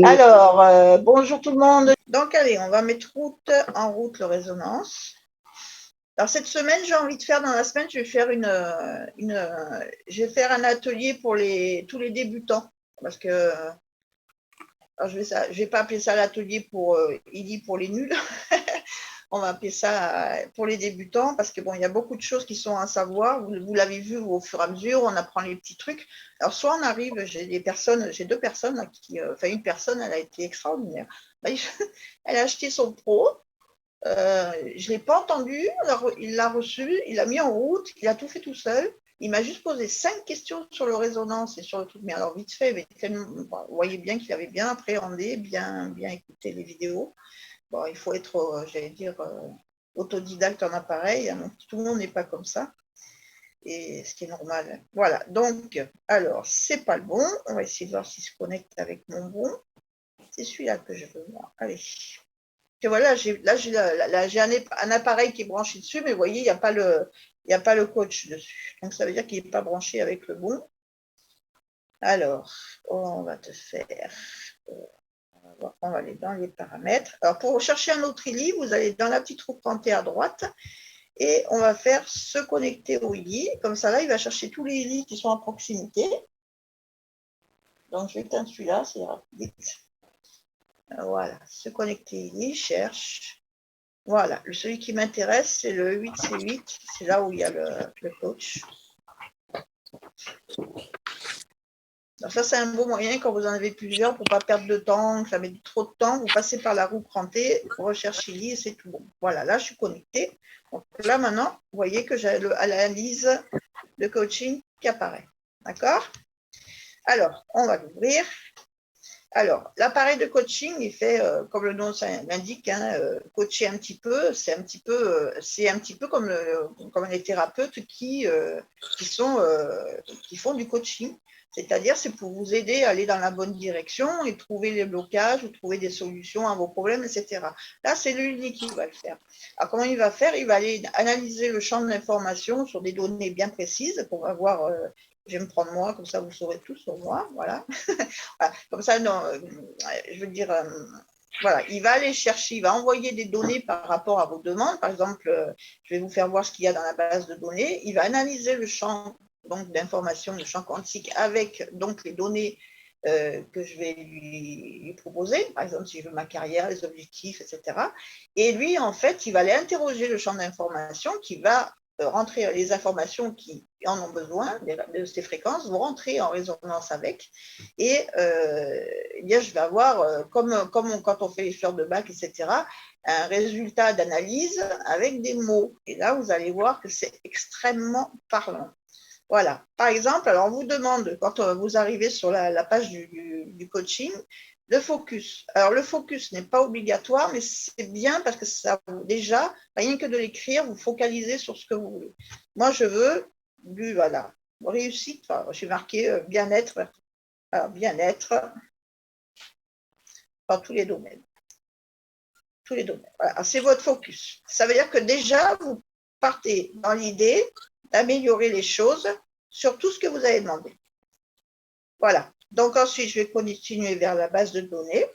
Alors, bonjour tout le monde. Donc, allez, on va mettre en route le résonance. Alors, cette semaine, j'ai envie de faire, dans la semaine, je vais faire je vais faire un atelier pour tous les débutants. Parce que, alors je vais pas appeler ça l'atelier pour Illy pour les nuls. On va appeler ça pour les débutants parce que bon, il y a beaucoup de choses qui sont à savoir. Vous l'avez vu au fur et à mesure, on apprend les petits trucs. Alors, soit on arrive, j'ai deux personnes là, enfin une personne, elle a été extraordinaire. Elle a acheté son pro, je ne l'ai pas entendu, alors il l'a reçu, il l'a mis en route, il a tout fait tout seul. Il m'a juste posé 5 questions sur le résonance et sur le truc, mais alors vite fait, mais vous voyez bien qu'il avait bien appréhendé, bien écouté les vidéos. Bon, il faut être, j'allais dire, autodidacte en appareil. Hein, tout le monde n'est pas comme ça. Et ce qui est normal. Voilà. Donc, alors, c'est pas le bon. On va essayer de voir s'il se connecte avec mon bon. C'est celui-là que je veux voir. Allez. Et voilà, j'ai un appareil qui est branché dessus, mais vous voyez, il n'y a pas le coach dessus. Donc, ça veut dire qu'il n'est pas branché avec le bon. Alors, on va te faire. On va aller dans les paramètres. Alors, pour chercher un autre ILI, vous allez dans la petite roue pointée à droite et on va faire se connecter au ILI. Comme ça, là, il va chercher tous les ILI qui sont à proximité. Donc, je vais éteindre celui-là, c'est rapide. Voilà, se connecter ILI, cherche. Voilà, celui qui m'intéresse, c'est le 8C8. C'est là où il y a le coach. Alors ça, c'est un bon moyen quand vous en avez plusieurs pour ne pas perdre de temps, que ça met trop de temps. Vous passez par la roue crantée, vous recherchez l'IA et c'est tout bon. Voilà, là, je suis connectée. Donc là, maintenant, vous voyez que j'ai l'analyse de coaching qui apparaît. D'accord? Alors, on va l'ouvrir. Alors, l'appareil de coaching, il fait, comme le nom l'indique, hein, coacher un petit peu. C'est un petit peu comme les thérapeutes qui font du coaching. C'est-à-dire, c'est pour vous aider à aller dans la bonne direction et trouver les blocages ou trouver des solutions à vos problèmes, etc. Là, c'est lui qui va le faire. Alors, comment il va faire? Il va aller analyser le champ d'information sur des données bien précises pour avoir. Je vais me prendre moi, comme ça vous saurez tout sur moi. Voilà. Voilà. Comme ça, non, je veux dire. Voilà, il va aller chercher, il va envoyer des données par rapport à vos demandes. Par exemple, je vais vous faire voir ce qu'il y a dans la base de données. Il va analyser le champ d'information, le champ quantique, avec donc les données que je vais lui proposer. Par exemple, si je veux ma carrière, les objectifs, etc. Et lui, en fait, il va aller interroger le champ d'information qui va rentrer les informations qui en ont besoin de ces fréquences, vont rentrer en résonance avec. Et eh bien, je vais avoir, comme quand on fait les fleurs de bac, etc., un résultat d'analyse avec des mots. Et là, vous allez voir que c'est extrêmement parlant. Voilà. Par exemple, alors on vous demande, quand vous arrivez sur la page du coaching, le focus. Alors, le focus n'est pas obligatoire, mais c'est bien parce que ça, déjà, rien que de l'écrire, vous focalisez sur ce que vous voulez. Moi, je veux voilà, réussite. Enfin, j'ai marqué bien-être. Alors, bien-être dans tous les domaines. Tous les domaines. Voilà. C'est votre focus. Ça veut dire que déjà, vous partez dans l'idée d'améliorer les choses sur tout ce que vous avez demandé. Voilà. Donc ensuite, je vais continuer vers la base de données.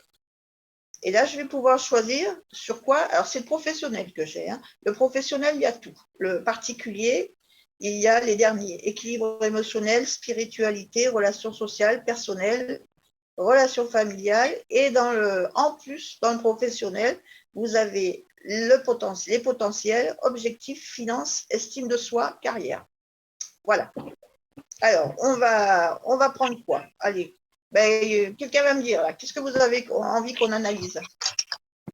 Et là, je vais pouvoir choisir sur quoi. Alors, c'est le professionnel que j'ai. Hein. Le professionnel, il y a tout. Le particulier, il y a les derniers. Équilibre émotionnel, spiritualité, relations sociales, personnelles, relations familiales. Et en plus, dans le professionnel, vous avez les potentiels, objectifs, finances, estime de soi, carrière. Voilà. Alors, on va prendre quoi? Allez, quelqu'un va me dire, là, qu'est-ce que vous avez envie qu'on analyse?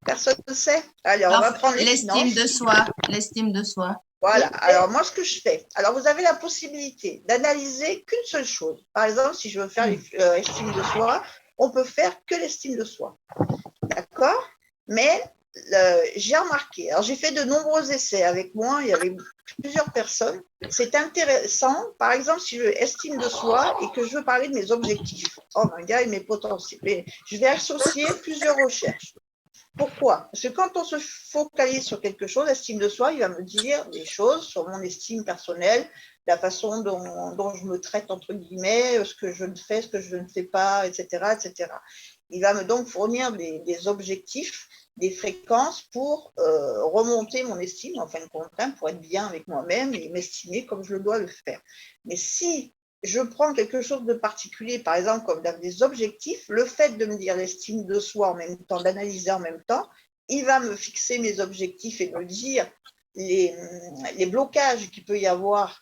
Personne ne sait? Allez, on va prendre les l'estime finances. de soi, l'estime de soi. Voilà, alors moi, ce que je fais, alors vous avez la possibilité d'analyser qu'une seule chose. Par exemple, si je veux faire l'estime de soi, on peut faire que l'estime de soi. D'accord? Mais j'ai remarqué, alors j'ai fait de nombreux essais avec moi, il y avait plusieurs personnes. C'est intéressant, par exemple, si je estime de soi et que je veux parler de mes objectifs, oh my God, mes potentiels, je vais associer plusieurs recherches. Pourquoi? Parce que quand on se focalise sur quelque chose, l'estime de soi, il va me dire des choses sur mon estime personnelle, la façon dont je me traite, entre guillemets, ce que je ne fais, ce que je ne fais pas, etc., etc. Il va me donc fournir des objectifs, des fréquences pour remonter mon estime, en fin de compte, pour être bien avec moi-même et m'estimer comme je le dois le faire. Mais si je prends quelque chose de particulier, par exemple, comme des objectifs, le fait de me dire l'estime de soi en même temps, d'analyser en même temps, il va me fixer mes objectifs et me dire les blocages qu'il peut y avoir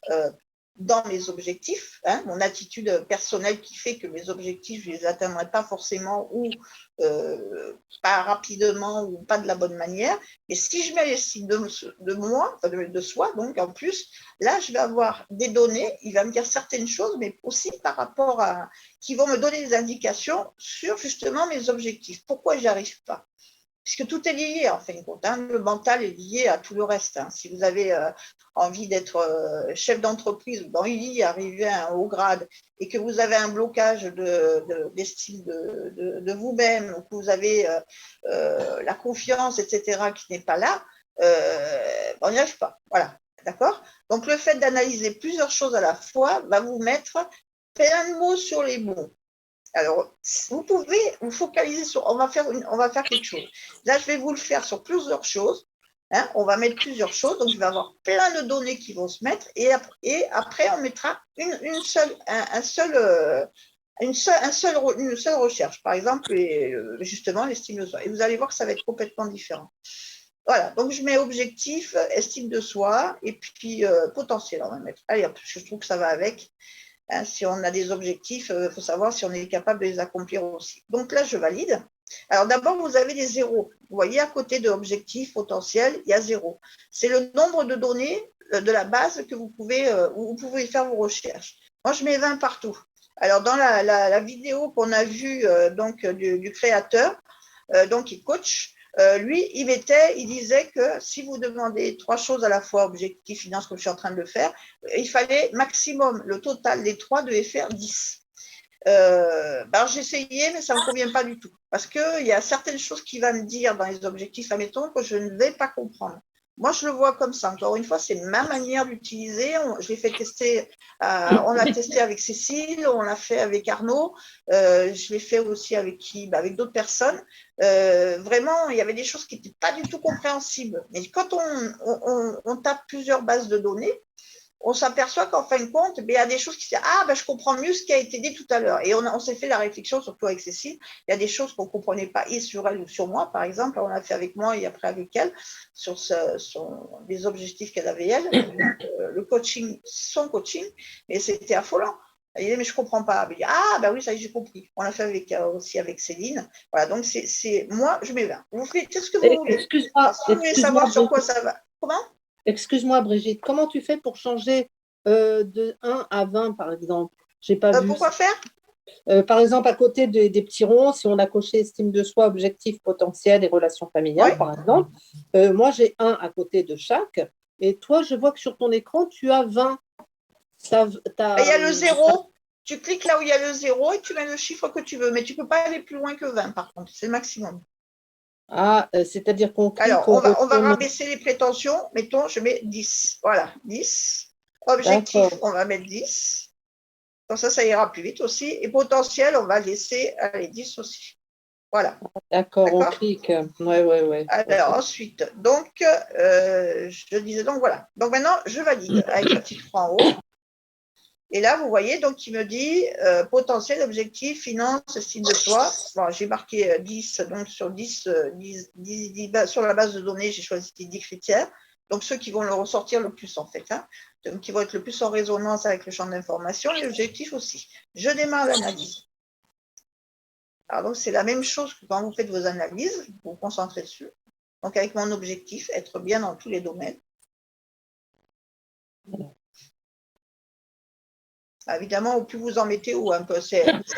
dans mes objectifs, mon attitude personnelle qui fait que mes objectifs, je ne les atteindrai pas forcément ou pas rapidement ou pas de la bonne manière. Et si je mets l'estime de moi, enfin de soi, donc en plus, là, je vais avoir des données, il va me dire certaines choses, mais aussi par rapport à, qui vont me donner des indications sur justement mes objectifs. Pourquoi j'y arrive pas? Puisque tout est lié, en fin de compte. Le mental est lié à tout le reste. Si vous avez envie d'être chef d'entreprise ou dans l'ILI, arriver à un haut grade, et que vous avez un blocage d'estime de vous-même, ou que vous avez la confiance, etc., qui n'est pas là, on n'y arrive pas. Voilà. D'accord? Donc, le fait d'analyser plusieurs choses à la fois va vous mettre plein de mots sur les mots. Alors, vous pouvez vous focaliser sur, on va faire quelque chose. Là, je vais vous le faire sur plusieurs choses. On va mettre plusieurs choses, donc je vais avoir plein de données qui vont se mettre, et après, on mettra une seule recherche, par exemple, justement, l'estime de soi. Et vous allez voir que ça va être complètement différent. Voilà, donc je mets objectif, estime de soi, et puis potentiel, on va mettre. Allez, hop, je trouve que ça va avec. Si on a des objectifs, il faut savoir si on est capable de les accomplir aussi. Donc là, je valide. Alors d'abord, vous avez des zéros. Vous voyez, à côté de objectif potentiel, il y a 0. C'est le nombre de données de la base que où vous pouvez faire vos recherches. Moi, je mets 20 partout. Alors, dans la vidéo qu'on a vue du créateur, donc il coach, lui, il disait que si vous demandez 3 choses à la fois, objectif, finance, comme je suis en train de le faire, il fallait maximum, le total des 3 devait faire 10. J'ai essayé, mais ça ne me convient pas du tout. Parce qu'il y a certaines choses qu'il va me dire dans les objectifs, admettons, que je ne vais pas comprendre. Moi, je le vois comme ça. Encore une fois, c'est ma manière d'utiliser. Je l'ai fait tester. On l'a testé avec Cécile, on l'a fait avec Arnaud. Je l'ai fait aussi avec avec d'autres personnes. Vraiment, il y avait des choses qui n'étaient pas du tout compréhensibles. Mais quand on tape plusieurs bases de données, on s'aperçoit qu'en fin de compte, il y a des choses qui se disent je comprends mieux ce qui a été dit tout à l'heure. Et on s'est fait la réflexion, surtout avec Cécile, il y a des choses qu'on ne comprenait pas, et sur elle ou sur moi, par exemple. On l'a fait avec moi et après avec elle, sur les objectifs qu'elle avait, elle, le coaching, son coaching, et c'était affolant. Elle disait, mais je ne comprends pas. Elle dit, oui, ça y est, j'ai compris. On l'a fait aussi avec Céline. Voilà, donc moi, je mets 20. Vous faites ce que vous voulez. Excuse-moi, si vous voulez savoir sur quoi ça va. Comment? Excuse-moi, Brigitte, comment tu fais pour changer de 1 à 20, par exemple? J'ai pas vu. Pourquoi faire? Par exemple, à côté des petits ronds, si on a coché estime de soi, objectif potentiel et relations familiales, par exemple, moi j'ai 1 à côté de chaque. Et toi, je vois que sur ton écran, tu as 20. Il y a le 0. Tu cliques là où il y a le 0 et tu mets le chiffre que tu veux. Mais tu ne peux pas aller plus loin que 20, par contre. C'est le maximum. C'est-à-dire qu'on clique. Alors, on va rabaisser les prétentions. Mettons, je mets 10. Voilà, 10. Objectif, on va mettre 10. Comme ça ira plus vite aussi. Et potentiel, on va laisser 10 aussi. Voilà. D'accord, on clique. Ouais. Alors, ensuite, donc, je disais donc, voilà. Donc, maintenant, je valide avec la petite croix en haut. Et là, vous voyez, donc, il me dit potentiel, objectif, finance, estime de soi. Bon, j'ai marqué 10, donc sur 10, sur la base de données, j'ai choisi 10 critères. Donc, ceux qui vont le ressortir le plus, en fait, donc, qui vont être le plus en résonance avec le champ d'information, et l'objectif aussi. Je démarre l'analyse. Alors, donc, c'est la même chose que quand vous faites vos analyses, vous vous concentrez dessus. Donc, avec mon objectif, être bien dans tous les domaines. Évidemment, au plus vous en mettez, ou un peu.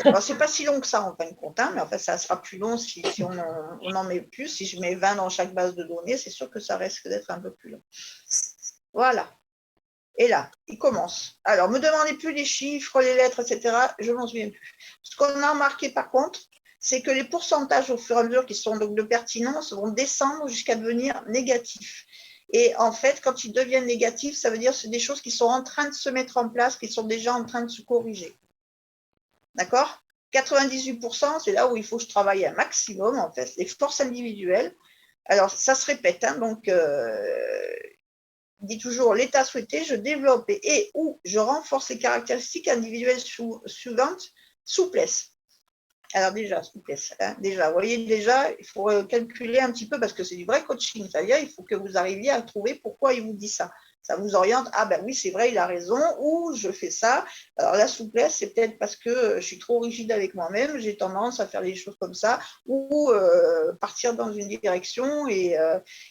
Alors, c'est pas si long que ça, en fin de compte, mais en fait, ça sera plus long si on en met plus. Si je mets 20 dans chaque base de données, c'est sûr que ça risque d'être un peu plus long. Voilà. Et là, il commence. Alors, ne me demandez plus les chiffres, les lettres, etc. Je ne m'en souviens plus. Ce qu'on a remarqué, par contre, c'est que les pourcentages, au fur et à mesure qui sont donc de pertinence, vont descendre jusqu'à devenir négatifs. Et en fait, quand ils deviennent négatifs, ça veut dire que c'est des choses qui sont en train de se mettre en place, qui sont déjà en train de se corriger. D'accord? 98%, c'est là où il faut que je travaille un maximum, en fait, les forces individuelles. Alors, ça se répète, hein, donc, il dit toujours l'état souhaité, je développe et ou je renforce les caractéristiques individuelles suivantes, souplesse. Alors déjà, souplesse, hein, déjà, vous voyez, déjà, il faut calculer un petit peu parce que c'est du vrai coaching, c'est-à-dire il faut que vous arriviez à trouver pourquoi il vous dit ça. Ça vous oriente, ah ben oui, c'est vrai, il a raison, ou je fais ça. Alors la souplesse, c'est peut-être parce que je suis trop rigide avec moi-même, j'ai tendance à faire les choses comme ça, ou partir dans une direction et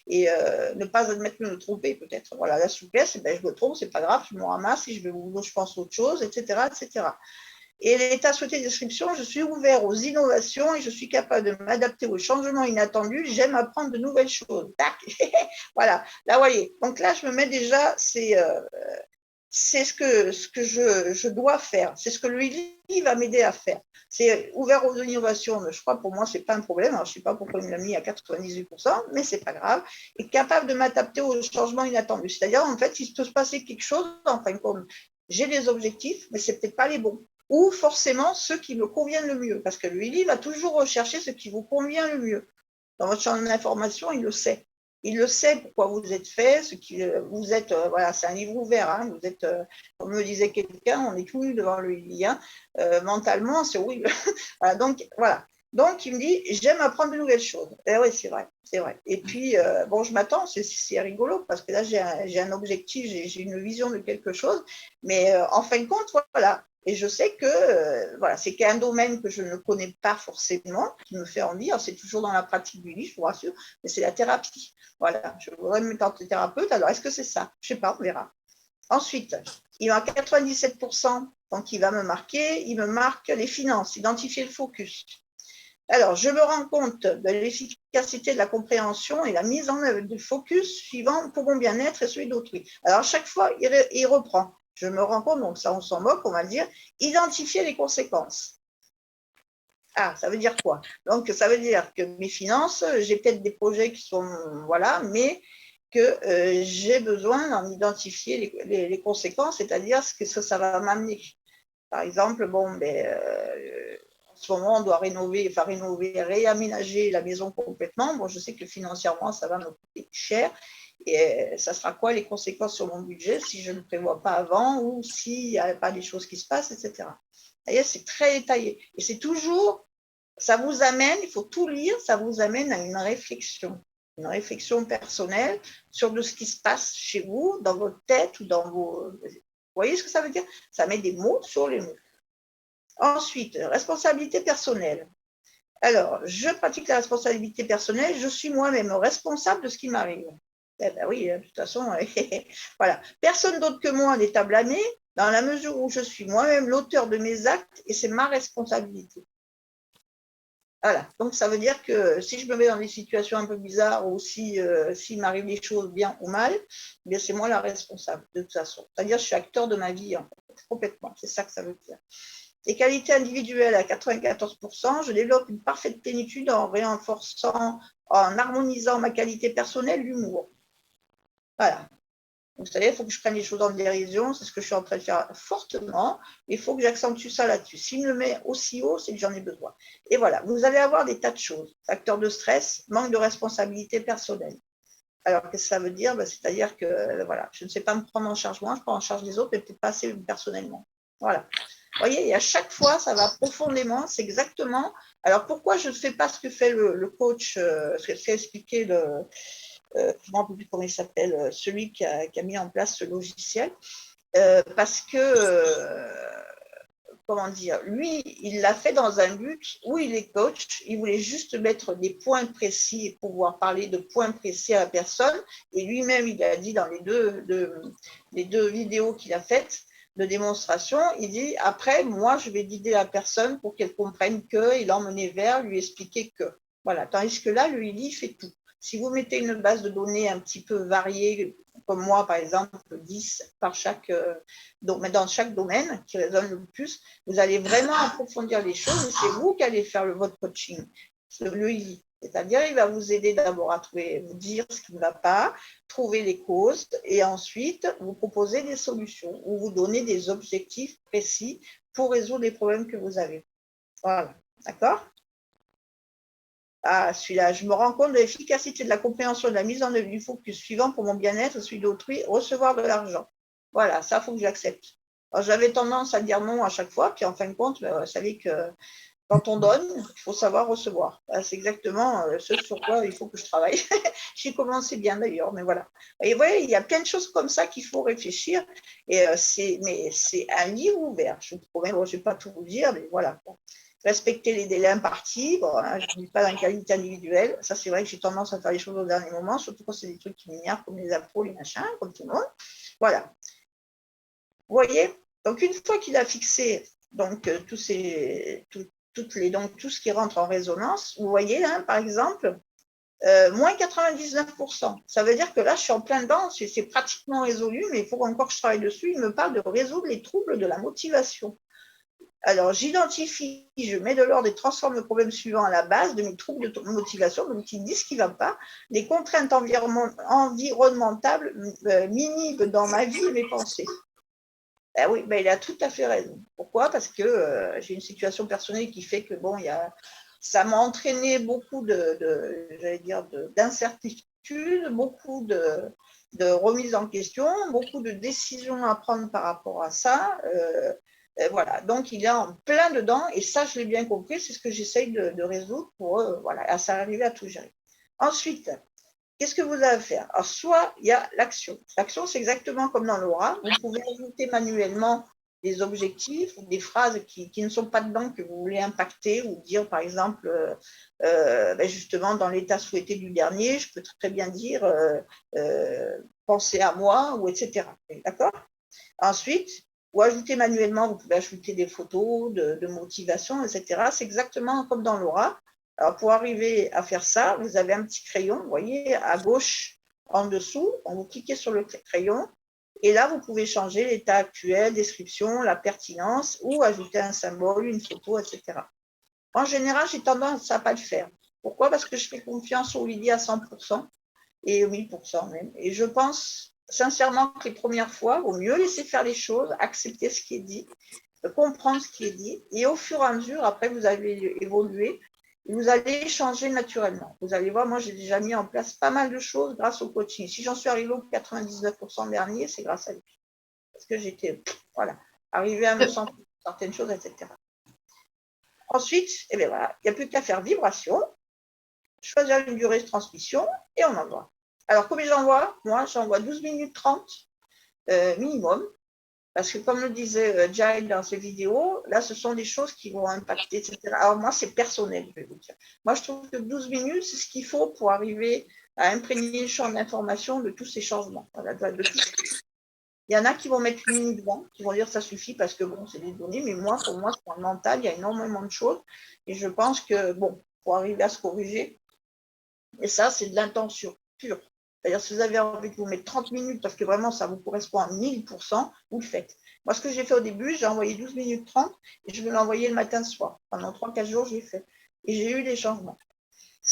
ne pas admettre de me tromper peut-être. Voilà, la souplesse, ben, je me trompe, c'est pas grave, je me ramasse, si je pense autre chose, etc., etc. Et l'état souhaité description, je suis ouvert aux innovations et je suis capable de m'adapter aux changements inattendus. J'aime apprendre de nouvelles choses. Tac. Voilà, là, vous voyez. Donc là, je me mets déjà, c'est ce que je dois faire. C'est ce que lui va m'aider à faire. C'est ouvert aux innovations. Je crois pour moi, ce n'est pas un problème. Alors, je ne sais pas pourquoi il me l'a mis à 98%, mais ce n'est pas grave. Et capable de m'adapter aux changements inattendus. C'est-à-dire, en fait, il peut se passer quelque chose, enfin, comme j'ai des objectifs, mais ce n'est peut-être pas les bons. Ou forcément ceux qui me conviennent le mieux. Parce que lui va toujours rechercher ce qui vous convient le mieux. Dans votre champ d'information, il le sait. Il le sait pourquoi vous êtes fait, ce qui vous êtes, voilà, c'est un livre ouvert, hein, vous êtes, comme me disait quelqu'un, on est tous devant le lien, mentalement, c'est oui. Voilà, donc, voilà. Donc, il me dit, j'aime apprendre de nouvelles choses. Et oui, c'est vrai, c'est vrai. Et puis, bon, je m'attends, c'est rigolo, parce que là, j'ai un objectif, j'ai une vision de quelque chose, mais en fin de compte, voilà, et je sais que voilà, c'est qu'un domaine que je ne connais pas forcément, qui me fait envie. C'est toujours dans la pratique du livre, je vous rassure, mais c'est la thérapie. Voilà, je voudrais me mettre en thérapeute. Alors, est-ce que c'est ça? Je ne sais pas, on verra. Ensuite, il a 97%, donc il va me marquer, il me marque les finances, identifier le focus. Alors, je me rends compte de l'efficacité de la compréhension et la mise en œuvre du focus suivant pour mon bien-être et celui d'autrui. Alors, à chaque fois, il reprend. Je me rends compte, donc ça on s'en moque, on va dire, identifier les conséquences. Ah, ça veut dire quoi? Donc, ça veut dire que mes finances, j'ai peut-être des projets qui sont, voilà, mais que j'ai besoin d'en identifier les conséquences, c'est-à-dire ce que ça va m'amener. Par exemple, bon, en ce moment, on doit rénover, réaménager la maison complètement. Bon, je sais que financièrement, ça va me coûter cher. Et ça sera quoi les conséquences sur mon budget si je ne prévois pas avant ou s'il n'y a pas des choses qui se passent, etc. D'ailleurs, c'est très détaillé. Et c'est toujours, ça vous amène, il faut tout lire, ça vous amène à une réflexion personnelle sur de ce qui se passe chez vous, dans votre tête ou dans vos... Vous voyez ce que ça veut dire? Ça met des mots sur les mots. Ensuite, responsabilité personnelle. Alors, je pratique la responsabilité personnelle, je suis moi-même responsable de ce qui m'arrive. Eh ben oui, de toute façon, voilà. Personne d'autre que moi n'est à blâmer dans la mesure où je suis moi-même l'auteur de mes actes et c'est ma responsabilité. Voilà, donc ça veut dire que si je me mets dans des situations un peu bizarres ou s'il m'arrive des choses bien ou mal, eh bien c'est moi la responsable de toute façon. C'est-à-dire que je suis acteur de ma vie, en fait, complètement, c'est ça que ça veut dire. Les qualités individuelles à 94%, je développe une parfaite plénitude en renforçant, en harmonisant ma qualité personnelle, l'humour. Voilà. Donc, c'est-à-dire, il faut que je prenne les choses en dérision, c'est ce que je suis en train de faire fortement, il faut que j'accentue ça là-dessus. S'il me le met aussi haut, c'est que j'en ai besoin. Et voilà, vous allez avoir des tas de choses. Facteur de stress, manque de responsabilité personnelle. Alors, qu'est-ce que ça veut dire? C'est-à-dire que voilà, je ne sais pas me prendre en charge moi, je prends en charge les autres, mais peut-être pas assez personnellement. Voilà. Vous voyez, et à chaque fois, ça va profondément, c'est exactement. Alors, pourquoi je ne fais pas ce que fait le coach, ce que fait expliquer je ne me rappelle plus comment il s'appelle, celui qui a mis en place ce logiciel, parce que, comment dire, lui, il l'a fait dans un but où il est coach, il voulait juste mettre des points précis et pouvoir parler de points précis à la personne, et lui-même, il a dit dans les deux vidéos qu'il a faites, de démonstration, il dit après, moi, je vais guider la personne pour qu'elle comprenne que, et l'emmener vers, lui expliquer que. Voilà. Tandis que là, lui, il fait tout. Si vous mettez une base de données un petit peu variée, comme moi, par exemple, 10 dans chaque domaine qui résonne le plus, vous allez vraiment approfondir les choses et c'est vous qui allez faire votre coaching, le I. C'est-à-dire, il va vous aider d'abord à vous dire ce qui ne va pas, trouver les causes et ensuite vous proposer des solutions ou vous donner des objectifs précis pour résoudre les problèmes que vous avez. Voilà, d'accord? Ah, celui-là, je me rends compte de l'efficacité de la compréhension de la mise en œuvre du focus suivant pour mon bien-être, celui d'autrui, recevoir de l'argent. Voilà, ça, il faut que j'accepte. J'avais tendance à dire non à chaque fois, puis en fin de compte, vous savez que quand on donne, il faut savoir recevoir. C'est exactement ce sur quoi il faut que je travaille. J'ai commencé bien d'ailleurs, mais voilà. Et vous voyez, il y a plein de choses comme ça qu'il faut réfléchir. Et c'est un livre ouvert. Je vous promets, bon, je ne vais pas tout vous dire, mais voilà. Respecter les délais impartis. Bon, hein, je ne dis pas dans une qualité individuelle. Ça, c'est vrai que j'ai tendance à faire les choses au dernier moment, surtout quand c'est des trucs qui m'énervent, comme les appros, les machins, comme tout le monde. Voilà. Vous voyez? Donc, une fois qu'il a fixé donc, tout ce qui rentre en résonance, vous voyez, hein, par exemple, moins 99%. Ça veut dire que là, je suis en plein dedans, c'est pratiquement résolu, mais il faut encore que je travaille dessus. Il me parle de résoudre les troubles de la motivation. Alors, j'identifie, je mets de l'ordre et transforme le problème suivant à la base de mes troubles de motivation, donc qui me disent ce qui ne va pas, les contraintes environnementales m'inhibent dans ma vie et mes pensées. Ben oui, ben il a tout à fait raison. Pourquoi? Parce que j'ai une situation personnelle qui fait que bon, ça m'a entraîné beaucoup d'incertitudes, beaucoup de remises en question, beaucoup de décisions à prendre par rapport à ça. Voilà, donc il est en plein dedans, et ça, je l'ai bien compris, c'est ce que j'essaye de résoudre pour voilà, ça arriver à tout gérer. Ensuite, qu'est-ce que vous avez à faire? Alors, soit il y a l'action. L'action, c'est exactement comme dans l'aura. Vous pouvez ajouter manuellement des objectifs ou des phrases qui ne sont pas dedans que vous voulez impacter ou dire, par exemple, justement, dans l'état souhaité du dernier, je peux très bien dire pensez à moi ou etc. D'accord? Ensuite, ou ajouter manuellement, vous pouvez ajouter des photos de motivation, etc. C'est exactement comme dans l'aura. Alors, pour arriver à faire ça, vous avez un petit crayon, vous voyez, à gauche, en dessous, vous cliquez sur le crayon, et là, vous pouvez changer l'état actuel, description, la pertinence, ou ajouter un symbole, une photo, etc. En général, j'ai tendance à ne pas le faire. Pourquoi? Parce que je fais confiance au Lydie à 100%, et 1000% même. Et je pense sincèrement que les premières fois, il vaut mieux laisser faire les choses, accepter ce qui est dit, comprendre ce qui est dit, et au fur et à mesure, après, vous allez évoluer, et vous allez changer naturellement. Vous allez voir, moi, j'ai déjà mis en place pas mal de choses grâce au coaching. Si j'en suis arrivée au 99% dernier, c'est grâce à lui. Parce que j'étais, voilà, arrivée à me sentir certaines choses, etc. Ensuite, eh bien voilà, il n'y a plus qu'à faire vibration, choisir une durée de transmission, et on envoie. Alors, combien j'envoie? Moi, j'envoie 12 minutes 30 minimum. Parce que comme le disait Jai dans ses vidéos, là, ce sont des choses qui vont impacter, etc. Alors moi, c'est personnel, je vais vous dire. Moi, je trouve que 12 minutes, c'est ce qu'il faut pour arriver à imprégner le champ d'information de tous ces changements. Voilà, il y en a qui vont mettre 1 minute 20, qui vont dire ça suffit parce que bon, c'est des données, mais moi, pour moi, sur le mental, il y a énormément de choses. Et je pense que, bon, pour arriver à se corriger, et ça, c'est de l'intention pure. C'est-à-dire, si vous avez envie de vous mettre 30 minutes parce que vraiment ça vous correspond à 1000%, vous le faites. Moi, ce que j'ai fait au début, j'ai envoyé 12 minutes 30 et je vais l'envoyer le matin, le soir. Pendant 3-4 jours, j'ai fait. Et j'ai eu des changements.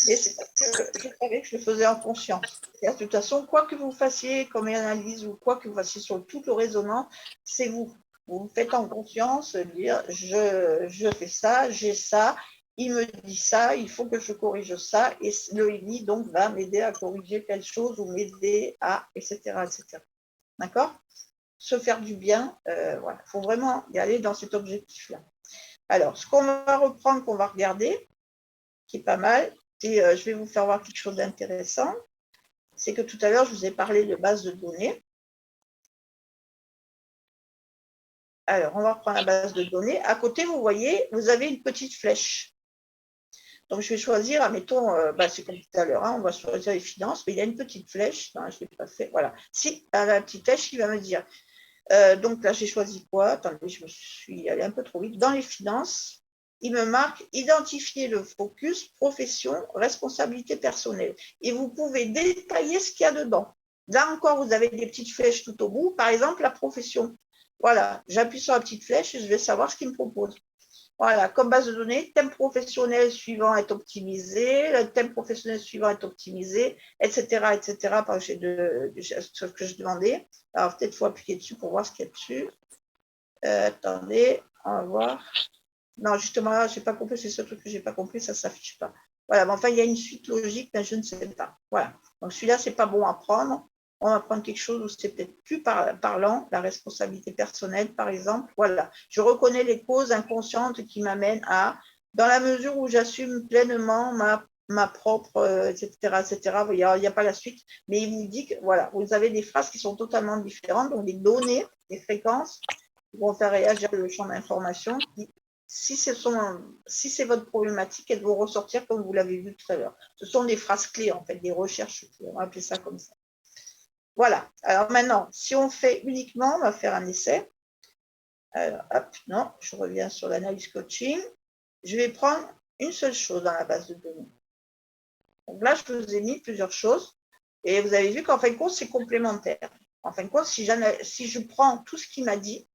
Et c'est parce que je savais que je le faisais en conscience. Et de toute façon, quoi que vous fassiez comme analyse ou quoi que vous fassiez sur tout le résonant, c'est vous. Vous le faites en conscience, dire je fais ça, j'ai ça, il me dit ça, il faut que je corrige ça, et le INI donc va m'aider à corriger telle chose ou m'aider à, etc. etc. D'accord? Se faire du bien, voilà. Il faut vraiment y aller dans cet objectif-là. Alors, ce qu'on va reprendre, qu'on va regarder, qui est pas mal, et je vais vous faire voir quelque chose d'intéressant, c'est que tout à l'heure, je vous ai parlé de base de données. Alors, on va reprendre la base de données. À côté, vous voyez, vous avez une petite flèche. Donc, je vais choisir, admettons, c'est comme tout à l'heure, hein, on va choisir les finances, mais il y a une petite flèche. Non, je ne l'ai pas fait. Voilà. Si, la petite flèche qui va me dire. Donc là, j'ai choisi quoi? Attendez, je me suis allée un peu trop vite. Dans les finances, il me marque identifier le focus, profession, responsabilité personnelle. Et vous pouvez détailler ce qu'il y a dedans. Là encore, vous avez des petites flèches tout au bout. Par exemple, la profession. Voilà, j'appuie sur la petite flèche et je vais savoir ce qu'il me propose. Voilà, comme base de données, thème professionnel suivant est optimisé, le thème professionnel suivant est optimisé, etc., etc., par ce que je demandais. Alors, peut-être qu'il faut appuyer dessus pour voir ce qu'il y a dessus. Attendez, on va voir. Non, justement, là, je n'ai pas compris, c'est ce truc que je n'ai pas compris, ça ne s'affiche pas. Voilà, mais enfin, il y a une suite logique, mais je ne sais pas. Voilà. Donc, celui-là, ce n'est pas bon à prendre. On va prendre quelque chose où c'est peut-être plus parlant, la responsabilité personnelle, par exemple. Voilà. Je reconnais les causes inconscientes qui m'amènent à, dans la mesure où j'assume pleinement ma propre, etc., etc. Il n'y a pas la suite, mais il vous dit que, voilà, vous avez des phrases qui sont totalement différentes, donc des données, des fréquences qui vont faire réagir le champ d'information qui, si c'est votre problématique, elles vont ressortir comme vous l'avez vu tout à l'heure. Ce sont des phrases clés, en fait, des recherches clés. On va appeler ça comme ça. Voilà. Alors maintenant, si on fait uniquement, on va faire un essai. Alors, hop, non, je reviens sur l'analyse coaching. Je vais prendre une seule chose dans la base de données. Donc là, je vous ai mis plusieurs choses. Et vous avez vu qu'en fin de compte, c'est complémentaire. En fin de compte, si je prends tout ce qu'il m'a dit,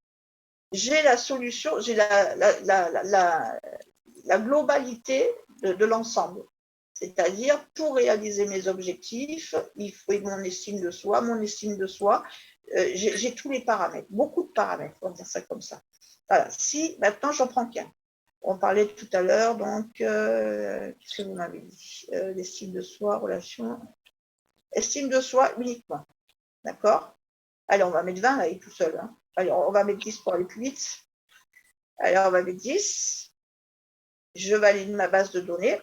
j'ai la solution, j'ai la globalité de l'ensemble. C'est-à-dire, pour réaliser mes objectifs, il faut mon estime de soi, j'ai tous les paramètres, beaucoup de paramètres, on va dire ça comme ça. Voilà, si maintenant j'en prends qu'un. On parlait tout à l'heure, donc, qu'est-ce que vous m'avez dit l'estime de soi, relation, estime de soi uniquement, d'accord? Allez, on va mettre 20, là, il est tout seul. Hein. Allez, on va mettre 10 pour aller plus vite. Allez, on va mettre 10. Je valide ma base de données.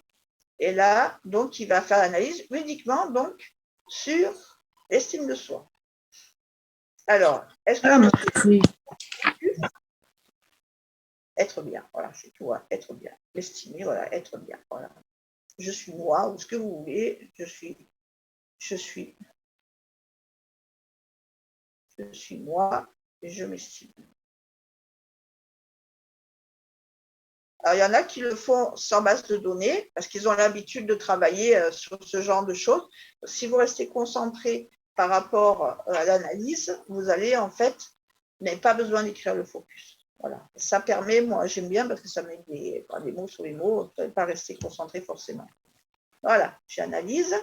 Et là, donc, il va faire l'analyse uniquement donc, sur l'estime de soi. Alors, est-ce que être bien, voilà, c'est tout, hein, être bien. L'estimer, voilà, être bien, voilà. Je suis moi, ou ce que vous voulez, je suis moi, et je m'estime. Alors, il y en a qui le font sans base de données parce qu'ils ont l'habitude de travailler sur ce genre de choses. Si vous restez concentré par rapport à l'analyse, vous allez en fait, vous n'avez pas besoin d'écrire le focus. Voilà. Ça permet, moi j'aime bien parce que ça met des mots sur les mots, vous n'allez pas rester concentré forcément. Voilà, j'analyse.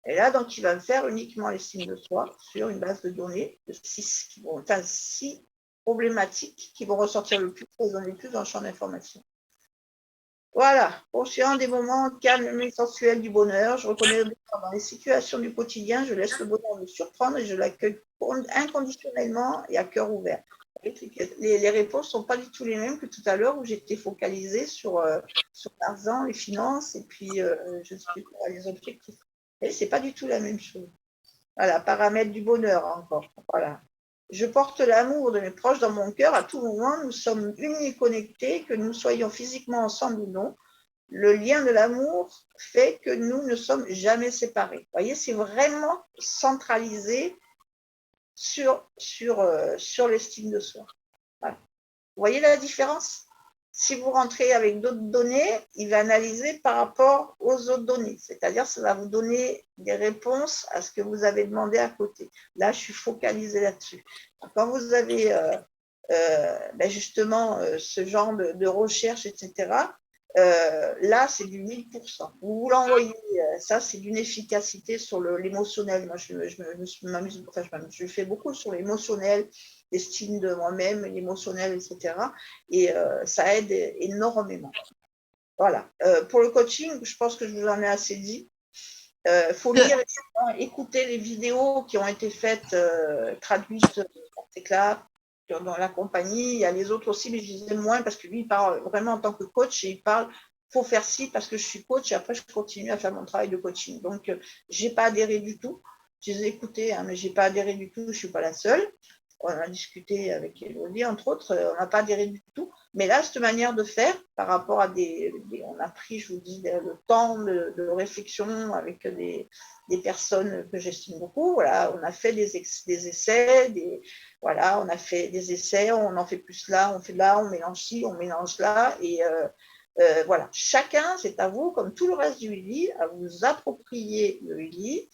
Et là, donc, il va me faire uniquement l'estime de soi sur une base de données de 6 problématiques qui vont ressortir le plus, résonner le plus dans le champ d'information. Voilà, conscient des moments calmes et sensuels du bonheur, je reconnais dans les situations du quotidien, je laisse le bonheur me surprendre et je l'accueille inconditionnellement et à cœur ouvert. Les réponses ne sont pas du tout les mêmes que tout à l'heure où j'étais focalisée sur l'argent, les finances et puis je sais pas, les objectifs. Et ce n'est pas du tout la même chose. Voilà, paramètres du bonheur encore. Voilà. Je porte l'amour de mes proches dans mon cœur à tout moment. Nous sommes unis et connectés, que nous soyons physiquement ensemble ou non. Le lien de l'amour fait que nous ne sommes jamais séparés. Vous voyez, c'est vraiment centralisé sur l'estime de soi. Voilà. Vous voyez la différence? Si vous rentrez avec d'autres données, il va analyser par rapport aux autres données. C'est-à-dire, ça va vous donner des réponses à ce que vous avez demandé à côté. Là, je suis focalisée là-dessus. Quand vous avez justement ce genre de recherche, etc., là, c'est du 1000%. Vous l'envoyez, ça, c'est d'une efficacité sur l'émotionnel. Moi, je fais beaucoup sur l'émotionnel, l'estime de moi-même, l'émotionnel, etc. Et ça aide énormément. Voilà. Pour le coaching, je pense que je vous en ai assez dit. Il faut lire et écouter les vidéos qui ont été faites, traduites par Tecla, dans la compagnie. Il y a les autres aussi, mais je les aime moins parce que lui, il parle vraiment en tant que coach et il parle faut faire ci parce que je suis coach et après, je continue à faire mon travail de coaching. Donc, je n'ai pas adhéré du tout. Je les ai écoutés, hein, mais je n'ai pas adhéré du tout. Je ne suis pas la seule. On a discuté avec Elodie, entre autres, on n'a pas adhéré du tout. Mais là, cette manière de faire, par rapport à on a pris, je vous dis, le temps de réflexion avec des personnes que j'estime beaucoup. Voilà, on a fait des essais, voilà, on a fait des essais, on en fait plus là, on fait là, on mélange ci, on mélange là. Et voilà, chacun, c'est à vous, comme tout le reste du ULI, à vous approprier le ULI.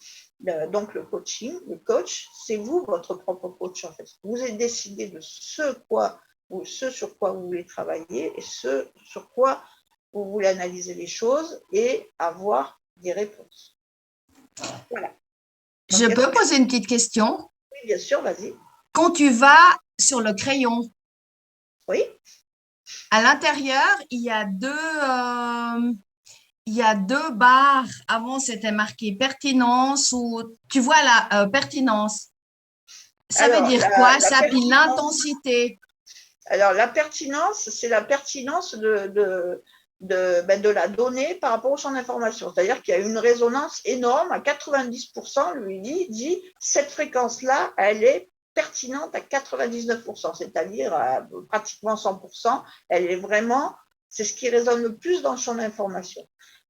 Donc le coaching, le coach, c'est vous votre propre coach en fait. Vous avez décidé de ce sur quoi vous voulez travailler et ce sur quoi vous voulez analyser les choses et avoir des réponses. Voilà. Donc, je peux poser une petite question? Oui, bien sûr, vas-y. Quand tu vas sur le crayon, oui. À l'intérieur, il y a deux barres. Avant, c'était marqué pertinence ou tu vois la pertinence. Ça veut Alors, dire quoi, la ça? Puis pertinence, l'intensité. alors, la pertinence, c'est la pertinence de la donnée par rapport au champ d'information. C'est-à-dire qu'il y a une résonance énorme à 90%, lui dit, cette fréquence-là, elle est pertinente à 99%, c'est-à-dire à pratiquement 100%. Elle est vraiment, c'est ce qui résonne le plus dans le champ d'information.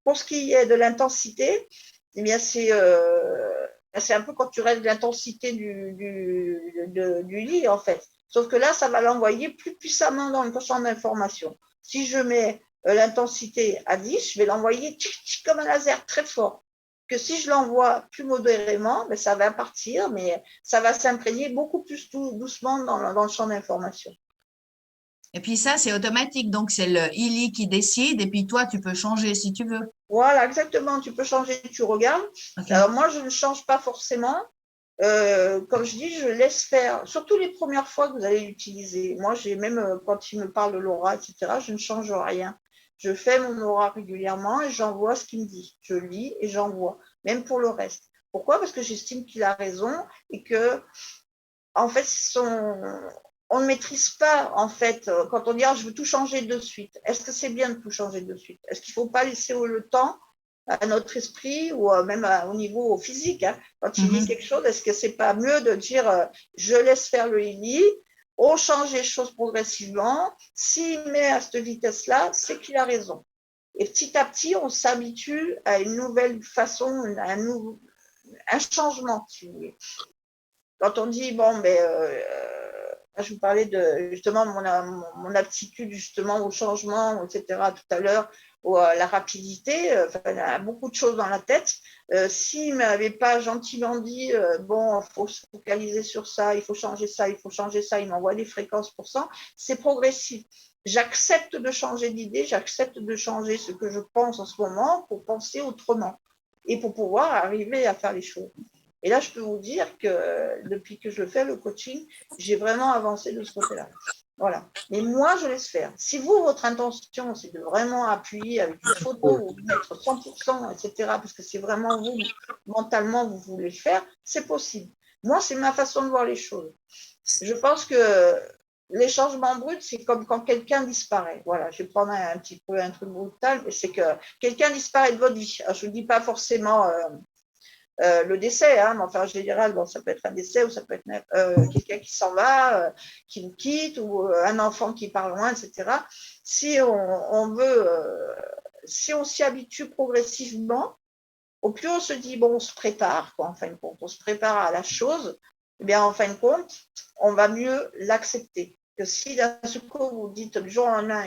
Pour ce qui est de l'intensité, eh bien, c'est un peu quand tu restes de l'intensité du lit, en fait. Sauf que là, ça va l'envoyer plus puissamment dans le champ d'information. Si je mets l'intensité à 10, je vais l'envoyer comme un laser très fort. Que si je l'envoie plus modérément, ben, ça va partir, mais ça va s'imprégner beaucoup plus doucement dans le champ d'information. Et puis ça, c'est automatique. Donc, c'est le ILI qui décide. Et puis toi, tu peux changer si tu veux. Voilà, exactement. Tu peux changer, tu regardes. Okay. Alors moi, je ne change pas forcément. Comme je dis, je laisse faire, surtout les premières fois que vous allez l'utiliser. Moi, j'ai même quand il me parle de l'aura, etc., je ne change rien. Je fais mon aura régulièrement et j'envoie ce qu'il me dit. Je lis et j'envoie, même pour le reste. Pourquoi? Parce que j'estime qu'il a raison et que, en fait, on ne maîtrise pas, en fait, quand on dit je veux tout changer de suite. Est-ce que c'est bien de tout changer de suite? Est-ce qu'il ne faut pas laisser le temps à notre esprit ou même au niveau physique, hein, quand il dit quelque chose, est-ce que c'est pas mieux de dire je laisse faire le ILI, on change les choses progressivement, s'il met à cette vitesse-là, c'est qu'il a raison. Et petit à petit, on s'habitue à une nouvelle façon, un changement, si vous voulez. Quand on dit, bon, je vous parlais de justement mon aptitude justement au changement, etc. tout à l'heure, ou à la rapidité, il y a beaucoup de choses dans la tête. S'il ne m'avait pas gentiment dit, bon, il faut se focaliser sur ça, il faut changer ça, il faut changer ça, il m'envoie des fréquences pour ça, c'est progressif. J'accepte de changer d'idée, j'accepte de changer ce que je pense en ce moment pour penser autrement et pour pouvoir arriver à faire les choses. Et là, je peux vous dire que depuis que je fais le coaching, j'ai vraiment avancé de ce côté-là. Voilà. Mais moi, je laisse faire. Si vous, votre intention, c'est de vraiment appuyer avec une photo, ou mettre 100%, etc., parce que c'est vraiment vous, mentalement, vous voulez le faire, c'est possible. Moi, c'est ma façon de voir les choses. Je pense que les changements bruts, c'est comme quand quelqu'un disparaît. Voilà, je vais prendre un petit peu un truc brutal, mais c'est que quelqu'un disparaît de votre vie. Alors, je ne vous dis pas forcément le décès, hein, mais enfin, en général, bon, ça peut être un décès ou ça peut être quelqu'un qui s'en va, qui vous quitte, ou un enfant qui part loin, etc. Si si on s'y habitue progressivement, au plus on se dit, bon, on se prépare, quoi, en fin de compte, on se prépare à la chose, eh bien, en fin de compte, on va mieux l'accepter. Que si d'un coup vous dites du jour au lendemain,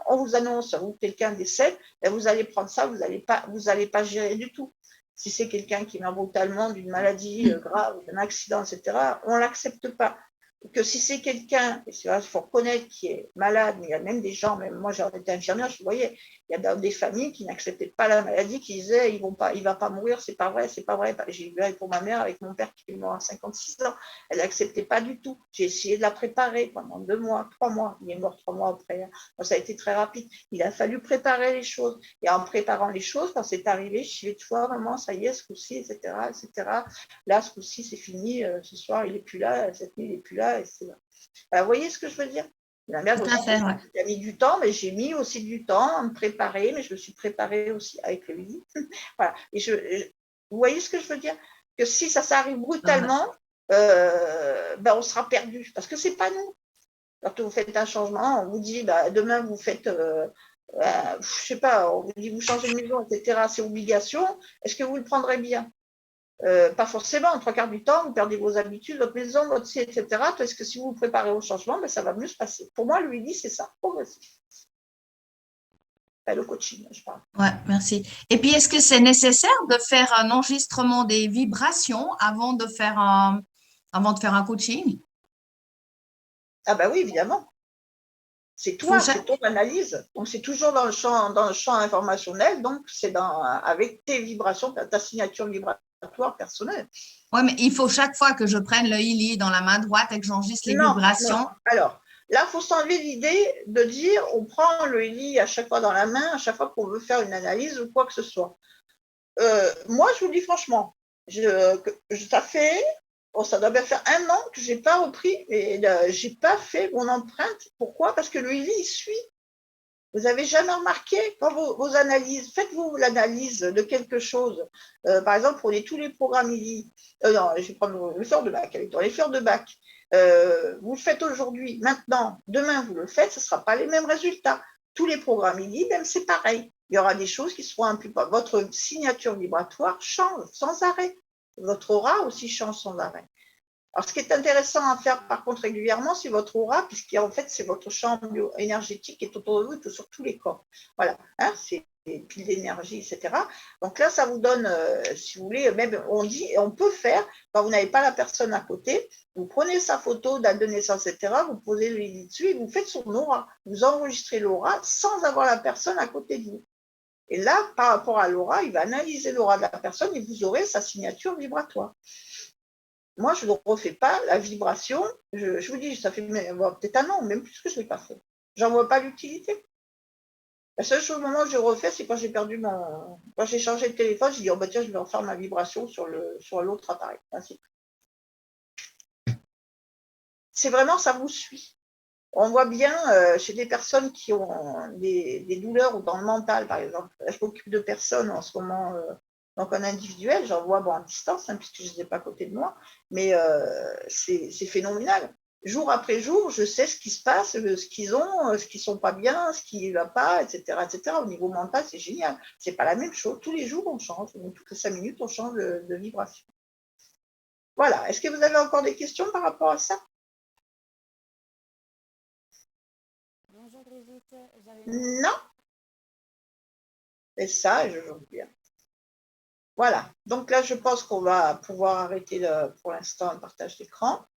on vous annonce que quelqu'un décède, vous allez prendre ça, vous n'allez pas gérer du tout. Si c'est quelqu'un qui meurt brutalement d'une maladie grave, d'un accident, etc., on ne l'accepte pas. Que si c'est quelqu'un, il faut reconnaître qui est malade, mais il y a même des gens, même moi j'ai été infirmière, je voyais, il y a des familles qui n'acceptaient pas la maladie, qui disaient il ne va pas mourir, c'est pas vrai, c'est pas vrai. J'ai eu pour ma mère avec mon père qui est mort à 56 ans, elle n'acceptait pas du tout. J'ai essayé de la préparer pendant 2 mois, 3 mois, il est mort 3 mois après. Donc, ça a été très rapide. Il a fallu préparer les choses. Et en préparant les choses, quand c'est arrivé, je suis toi, maman, ça y est, ce coup-ci, etc., etc. Là, ce coup-ci, c'est fini, ce soir, il n'est plus là, cette nuit, il n'est plus là. Vous voyez ce que je veux dire? La mère aussi, a mis du temps, mais j'ai mis aussi du temps à me préparer, mais je me suis préparée aussi avec le lit. Voilà. Et vous voyez ce que je veux dire? Que si ça s'arrive brutalement, on sera perdu, parce que c'est pas nous. Quand vous faites un changement, on vous dit demain vous faites, je sais pas, on vous dit vous changez de maison, etc. C'est obligation. Est-ce que vous le prendrez bien? Pas forcément, 3 quarts du temps, vous perdez vos habitudes, votre maison, votre site, etc. Est-ce que si vous vous préparez au changement, ça va mieux se passer? Pour moi, lui dit, c'est ça, progressif. Le coaching, je parle. Ouais, merci. Et puis, est-ce que c'est nécessaire de faire un enregistrement des vibrations avant de faire un coaching? Ah ben oui, évidemment. C'est toi, c'est ton analyse. Donc, c'est toujours dans le champ informationnel, donc c'est avec tes vibrations, ta signature vibratoire personnelle. Oui, mais il faut chaque fois que je prenne le ILI dans la main droite et que j'enregistre les vibrations. Non. Alors, Là, il faut s'enlever l'idée de dire on prend le lit à chaque fois dans la main, à chaque fois qu'on veut faire une analyse ou quoi que ce soit. Moi, je vous le dis franchement, ça fait, ça doit bien faire 1 an que je n'ai pas repris et je n'ai pas fait mon empreinte. Pourquoi? Parce que le lit, il suit. Vous n'avez jamais remarqué quand vos analyses, faites-vous l'analyse de quelque chose. Par exemple, prenez tous les programmes ILI. Non, je vais prendre le fleur de bac. Les fleurs de bac. Vous le faites aujourd'hui, maintenant, demain, vous le faites, ce ne sera pas les mêmes résultats. Tous les programmes ILI, même c'est pareil. Il y aura des choses qui seront un peu. Votre signature vibratoire change sans arrêt. Votre aura aussi change sans arrêt. Alors, ce qui est intéressant à faire, par contre, régulièrement, c'est votre aura, puisqu'en fait, c'est votre champ énergétique qui est autour de vous, tout sur tous les corps. Voilà, hein, c'est des piles d'énergie, etc. Donc là, ça vous donne, si vous voulez, même on peut faire, quand vous n'avez pas la personne à côté, vous prenez sa photo, date de naissance, etc., vous posez le lit dessus et vous faites son aura. Vous enregistrez l'aura sans avoir la personne à côté de vous. Et là, par rapport à l'aura, il va analyser l'aura de la personne et vous aurez sa signature vibratoire. Moi, je ne refais pas la vibration. Je vous dis, ça fait peut-être 1 an, même plus que je ne l'ai pas fait. J'en vois pas l'utilité. La seule chose au moment où je refais, c'est quand j'ai perdu quand j'ai changé de téléphone, j'ai dit, oh bah tiens, je vais refaire ma vibration sur l'autre appareil. Ainsi. C'est vraiment, ça vous suit. On voit bien chez des personnes qui ont des douleurs ou dans le mental, par exemple. Je m'occupe de personnes en ce moment, donc en individuel, j'en vois en distance, hein, puisque je ne les ai pas à côté de moi, mais c'est phénoménal. Jour après jour, je sais ce qui se passe, ce qu'ils ont, ce qui ne sont pas bien, ce qui ne va pas, etc., etc. Au niveau mental, c'est génial. Ce n'est pas la même chose. Tous les jours, on change. Donc, toutes les 5 minutes, on change de vibration. Voilà. Est-ce que vous avez encore des questions par rapport à ça? Bonjour Brigitte, Non? C'est ça, et je joue bien. Voilà. Donc là, je pense qu'on va pouvoir arrêter pour l'instant le partage d'écran.